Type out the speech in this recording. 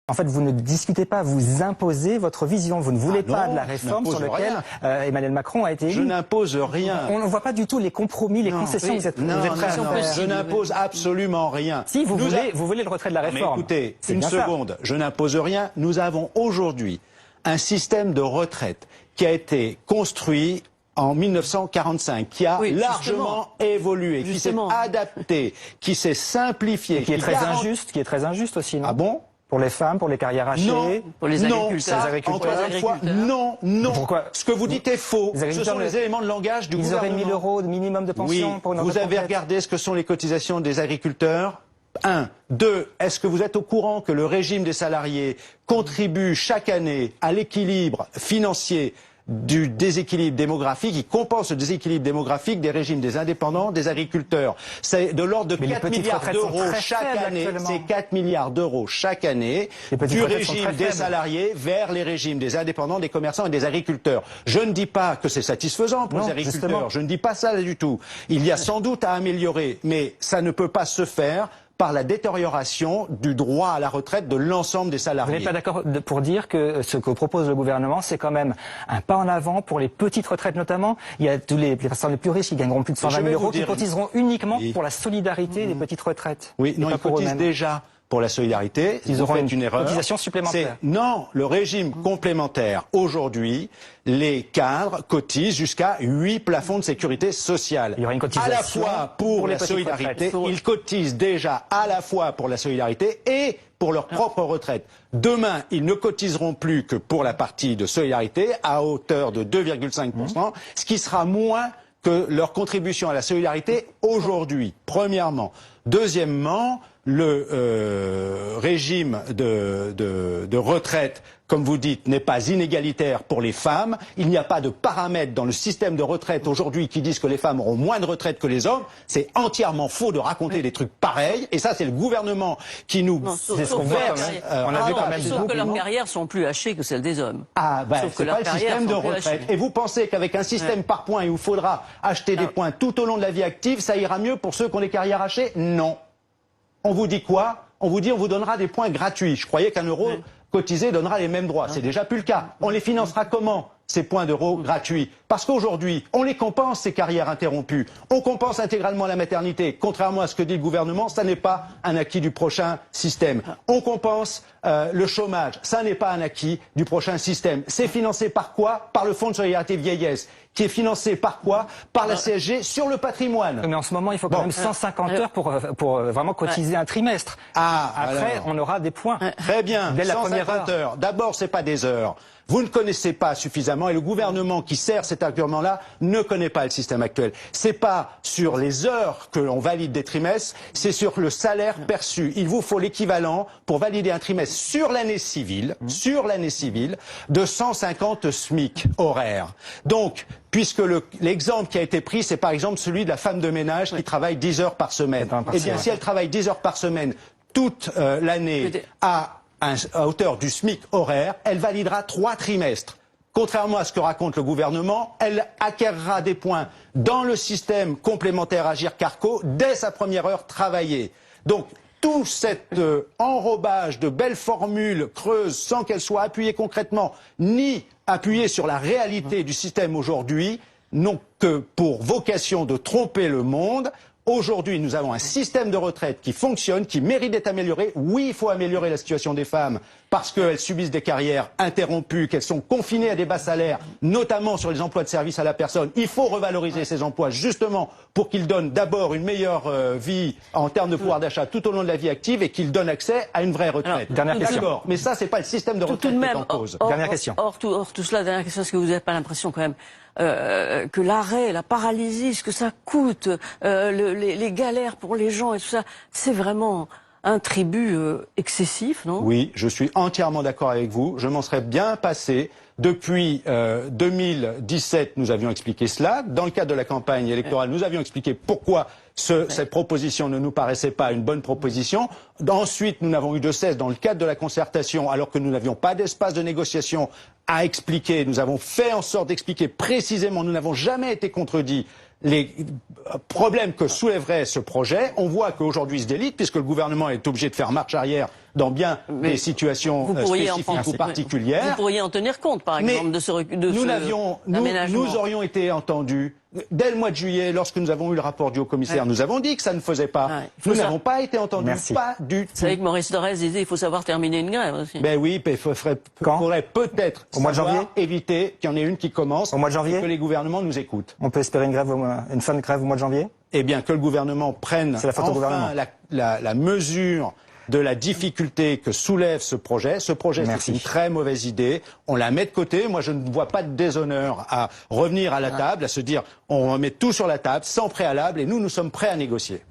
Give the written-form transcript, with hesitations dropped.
En fait, vous ne discutez pas, vous imposez votre vision. Vous ne voulez pas de la réforme sur laquelle Emmanuel Macron a été élu. Je n'impose rien. On ne voit pas du tout les compromis, les concessions que vous êtes prêts à faire. Je n'impose absolument rien. Si, vous voulez le retrait de la réforme. Mais écoutez, une seconde, je n'impose rien. Nous avons aujourd'hui un système de retraite qui a été construit en 1945, qui a largement évolué, qui s'est adapté, qui s'est simplifié. Et qui est très injuste aussi, non? Ah bon? Pour les femmes, pour les carrières hachées, non, pour les agriculteurs. Encore une fois, non. Pourquoi? Ce que vous dites est faux. Ce sont les éléments de langage du gouvernement. Ils auraient 1 000 € de minimum de pension pour une retraite. Vous avez regardé ce que sont les cotisations des agriculteurs? 1. 2. Est-ce que vous êtes au courant que le régime des salariés contribue chaque année à l'équilibre financier du déséquilibre démographique, il compense le déséquilibre démographique des régimes des indépendants, des agriculteurs. C'est de l'ordre de 4 milliards d'euros chaque année. C'est 4 milliards d'euros chaque année du régime des salariés vers les régimes des indépendants, des commerçants et des agriculteurs. Je ne dis pas que c'est satisfaisant pour les agriculteurs. Justement. Je ne dis pas ça du tout. Il y a sans doute à améliorer, mais ça ne peut pas se faire par la détérioration du droit à la retraite de l'ensemble des salariés. Vous n'êtes pas d'accord pour dire que ce que propose le gouvernement, c'est quand même un pas en avant pour les petites retraites notamment? Il y a tous les personnes les plus riches qui gagneront plus de 120 000 € qui cotiseront uniquement pour la solidarité des petites retraites. Oui, non, ils cotisent déjà pour la solidarité. Ils auront une erreur. cotisation supplémentaire. Non, le régime complémentaire. Aujourd'hui, les cadres cotisent jusqu'à 8 plafonds de sécurité sociale. Il y aura une cotisation à la fois pour la solidarité. Ils cotisent déjà à la fois pour la solidarité et pour leur propre retraite. Demain, ils ne cotiseront plus que pour la partie de solidarité à hauteur de 2,5%, ce qui sera moins que leur contribution à la solidarité aujourd'hui, premièrement. Deuxièmement, le régime de retraite, comme vous dites, n'est pas inégalitaire pour les femmes. Il n'y a pas de paramètres dans le système de retraite aujourd'hui qui disent que les femmes auront moins de retraite que les hommes. C'est entièrement faux de raconter des trucs pareils. Et ça, c'est le gouvernement qui nous verse. On a vu quand même sauf que leurs carrières sont plus hachées que celles des hommes. Ah, ben, c'est pas le système de retraite. Et vous pensez qu'avec un système par points où il faudra acheter des points tout au long de la vie active, ça ira mieux pour ceux qui ont des carrières hachées? Non. On vous dit quoi? On vous dit on vous donnera des points gratuits. Je croyais qu'1 euro cotisé donnera les mêmes droits. C'est déjà plus le cas. On les financera comment, ces points d'euros gratuits? Parce qu'aujourd'hui, on les compense, ces carrières interrompues. On compense intégralement la maternité. Contrairement à ce que dit le gouvernement, ça n'est pas un acquis du prochain système. On compense le chômage. Ça n'est pas un acquis du prochain système. C'est financé par quoi? Par le Fonds de solidarité vieillesse. Qui est financé par quoi? Par la CSG sur le patrimoine. Mais en ce moment, il faut quand même 150 heures pour vraiment cotiser un trimestre. Après, on aura des points. Très bien, dès la première heure. D'abord, c'est pas des heures. Vous ne connaissez pas suffisamment et le gouvernement qui sert cet argument-là ne connaît pas le système actuel. C'est pas sur les heures que l'on valide des trimestres, c'est sur le salaire perçu. Il vous faut l'équivalent pour valider un trimestre sur l'année civile, de 150 SMIC horaires. Donc, puisque l'exemple qui a été pris, c'est par exemple celui de la femme de ménage qui travaille 10 heures par semaine. Eh bien, si elle travaille 10 heures par semaine toute l'année à hauteur du SMIC horaire, elle validera 3 trimestres. Contrairement à ce que raconte le gouvernement, elle acquérera des points dans le système complémentaire Agir Carco dès sa première heure travaillée. Donc, tout cet enrobage de belles formules creuses sans qu'elles soient appuyées concrètement, ni appuyées sur la réalité du système aujourd'hui, n'ont que pour vocation de tromper le monde. Aujourd'hui, nous avons un système de retraite qui fonctionne, qui mérite d'être amélioré. Oui, il faut améliorer la situation des femmes parce qu'elles subissent des carrières interrompues, qu'elles sont confinées à des bas salaires, notamment sur les emplois de service à la personne. Il faut revaloriser ces emplois justement pour qu'ils donnent d'abord une meilleure vie en termes de pouvoir d'achat tout au long de la vie active et qu'ils donnent accès à une vraie retraite. Dernière question. D'accord, mais ça, c'est pas le système de retraite qui est en cause. Dernière question. Or, tout cela, dernière question, est-ce que vous n'avez pas l'impression quand même que l'arrêt, la paralysie, ce que ça coûte, les galères pour les gens et tout ça, c'est vraiment un tribut excessif, non? Oui, je suis entièrement d'accord avec vous. Je m'en serais bien passé. Depuis 2017, nous avions expliqué cela. Dans le cadre de la campagne électorale, nous avions expliqué pourquoi cette proposition ne nous paraissait pas une bonne proposition. Ensuite, nous n'avons eu de cesse, dans le cadre de la concertation, alors que nous n'avions pas d'espace de négociation, à expliquer. Nous avons fait en sorte d'expliquer précisément, nous n'avons jamais été contredits, les problèmes que soulèverait ce projet. On voit qu'aujourd'hui il se délite, puisque le gouvernement est obligé de faire marche arrière dans bien des situations spécifiques ou particulières. Vous pourriez en tenir compte, par exemple, de ce nous aurions été entendus. Dès le mois de juillet, lorsque nous avons eu le rapport du haut-commissaire, nous avons dit que ça ne faisait pas. Nous n'avons pas été entendus, pas du tout. Vous savez que Maurice Thorez disait il faut savoir terminer une grève aussi. Ben oui, il faudrait peut-être éviter qu'il y en ait une qui commence au mois de janvier, et que les gouvernements nous écoutent. On peut espérer une fin de grève au mois de janvier? Eh bien, que le gouvernement prenne enfin la mesure de la difficulté que soulève ce projet. Ce projet, c'est une très mauvaise idée. On la met de côté. Moi, je ne vois pas de déshonneur à revenir à la table, à se dire on met tout sur la table, sans préalable, et nous sommes prêts à négocier.